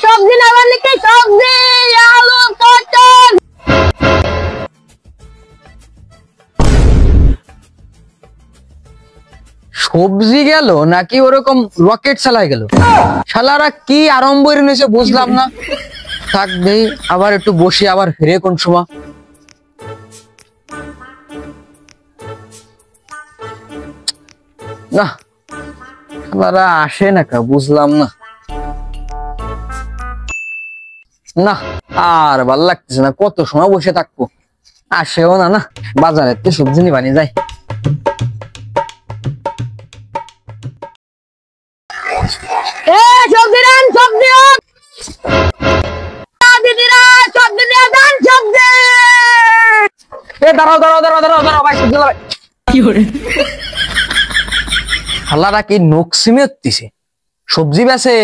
সবজি নেওয়ার লিখে সবজি আলু পটল। সবজি গেল নাকি ওরকম রকেট চালাই গেল? শালারা কি আরম্ভ এনেছে বুঝলাম না। থাক দেই, আবার একটু বসি, আবার ফিরে কোন সময়। না, শালারা আসে না কা বুঝলাম না। না আর ভাল লাগতেছে না, কত সময় বসে থাকবো, আসেও না। না বাজারে তো সবজি নিয়ে বানিয়ে যায়। সবজি দেন, সবজি দিদিরা, সবজি দিয়ে দেন, সবজি। দাঁড়াও দাঁড়াও দাঁড়াও দাঁড়াও দাঁড়াও ভাই, সবজি ভাই কি করে শালারা কি নকশিমে হতিছে? সবজি বেছে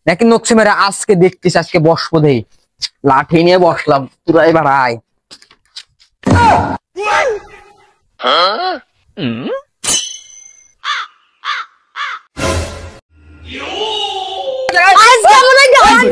নাকি নকশিমের? আজকে দেখতেছি, আজকে বসবো দেই, লাঠি নিয়ে বসলাম পুরা। এবার আয় আজকে মনে হয়